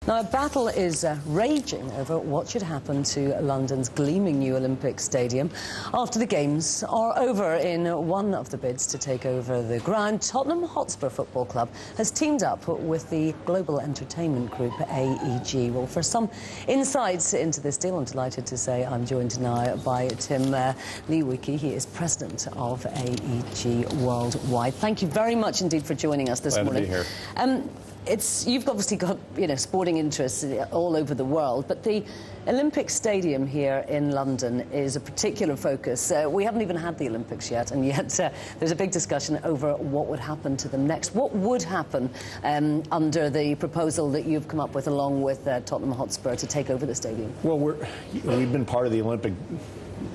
Now, a battle is raging over what should happen to London's gleaming new Olympic Stadium after the Games are over. In one of the bids to take over the ground, Tottenham Hotspur Football Club has teamed up with the global entertainment group AEG. Well, for some insights into this deal, I'm delighted to say I'm joined now by Tim Leiweke. He is president of AEG Worldwide. Thank you very much indeed for joining us this morning. Glad to be here. You've obviously got, sporting interests all over the world, but the Olympic Stadium here in London is a particular focus. We haven't even had the Olympics yet, and yet there's a big discussion over what would happen to them next. What would happen under the proposal that you've come up with along with Tottenham Hotspur to take over the stadium? Well, we've been part of the Olympic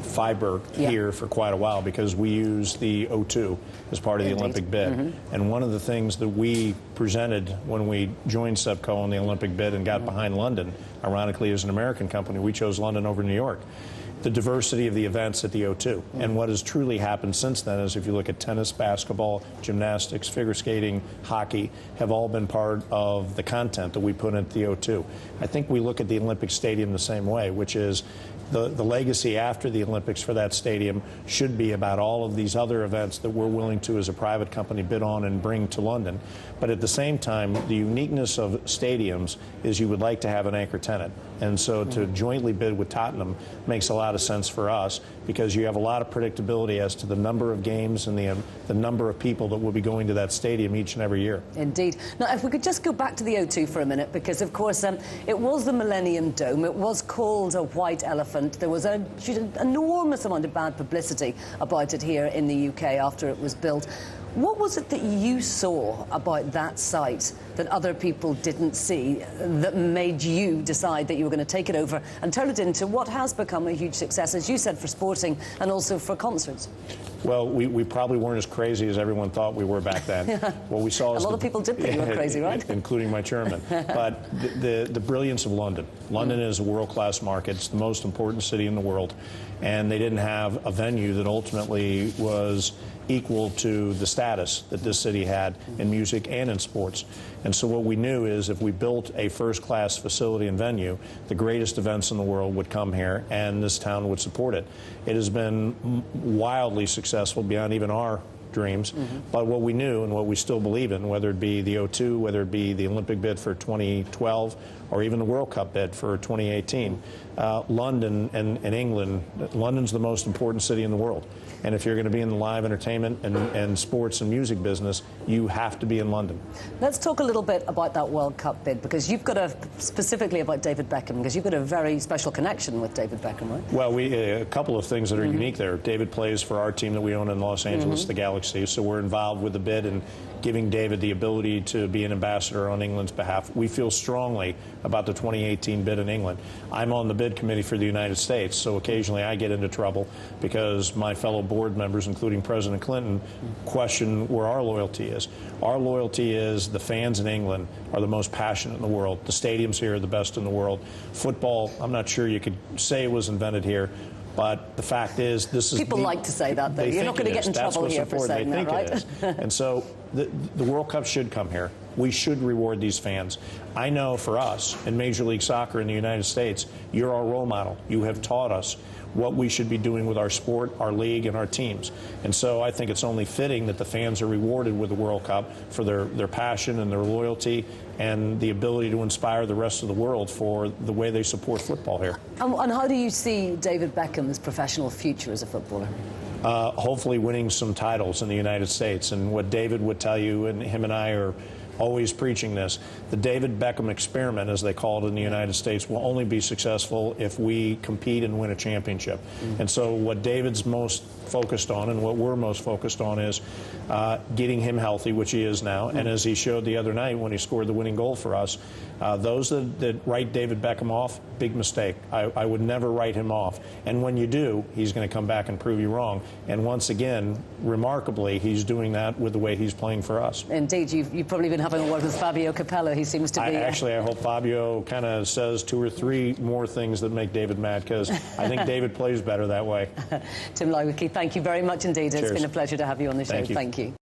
fiber here for quite a while because we use the O2 as part of the Olympic bid. And one of the things that we presented when we joined SEPCO on the Olympic bid and got behind London, ironically as an American company, we chose London over New York. The diversity of the events at the O2. And what has truly happened since then is if you look at tennis, basketball, gymnastics, figure skating, hockey, have all been part of the content that we put into the O2. I think we look at the Olympic Stadium the same way, which is the legacy after the Olympics for that stadium should be about all of these other events that we're willing to, as a private company, bid on and bring to London. But at the same time, the uniqueness of stadiums is you would like to have an anchor tenant. And so to jointly bid with Tottenham makes a lot of sense for us because you have a lot of predictability as to the number of games and the number of people that will be going to that stadium each and every year. Indeed. Now, if we could just go back to the O2 for a minute, because, of course, it was the Millennium Dome. It was called a white elephant. There was an enormous amount of bad publicity about it here in the UK after it was built. What was it that you saw about that site that other people didn't see that made you decide that you were going to take it over and turn it into what has become a huge success, as you said, for sporting and also for concerts? Well, we probably weren't as crazy as everyone thought we were back then. What we saw is a lot of people did think you were crazy, right? Including my chairman. But the brilliance of London. London is a world-class market. It's the most important city in the world. And they didn't have a venue that ultimately was equal to the status that this city had in music and in sports. And so what we knew is if we built a first-class facility and venue, the greatest events in the world would come here and this town would support it. It has been wildly successful beyond even our dreams. But what we knew and what we still believe in, whether it be the O2, whether it be the Olympic bid for 2012, or even the World Cup bid for 2018, London and England, London's the most important city in the world. And if you're going to be in the live entertainment and sports and music business, you have to be in London. Let's talk a little bit about that World Cup bid, because you've got specifically about David Beckham, because you've got a very special connection with David Beckham, right? Well, a couple of things that are unique there. David plays for our team that we own in Los Angeles, the Galaxy, so we're involved with the bid and giving David the ability to be an ambassador on England's behalf. We feel strongly about the 2018 bid in England. I'm on the bid committee for the United States, so occasionally I get into trouble because my fellow board members, including President Clinton, question where our loyalty is. Our loyalty is the fans in England are the most passionate in the world. The stadiums here are the best in the world. Football, I'm not sure you could say it was invented here, but the fact is, this is... People like to say that, though. You're not going to get in trouble here for saying that, right? And so the World Cup should come here. We should reward these fans. I know for us in Major League Soccer in the United States, you're our role model. You have taught us what we should be doing with our sport, our league, and our teams. And so I think it's only fitting that the fans are rewarded with the World Cup for their passion and their loyalty and the ability to inspire the rest of the world for the way they support football here. And how do you see David Beckham's professional future as a footballer? Hopefully winning some titles in the United States. And what David would tell you, and him and I are always preaching this, the David Beckham experiment, as they call it in the United States, will only be successful if we compete and win a championship. And so what David's most focused on and what we're most focused on is getting him healthy, which he is now. And as he showed the other night when he scored the winning goal for us, those that write David Beckham off, big mistake. I would never write him off. And when you do, he's going to come back and prove you wrong. And once again, remarkably, he's doing that with the way he's playing for us. Indeed. You've probably been having a word with Fabio Capello. He seems to be... Actually, I hope Fabio kind of says 2 or 3 more things that make David mad, because I think David plays better that way. Tim Leiweke, thank you very much indeed. Cheers. It's been a pleasure to have you on the show. Thank you. Thank you.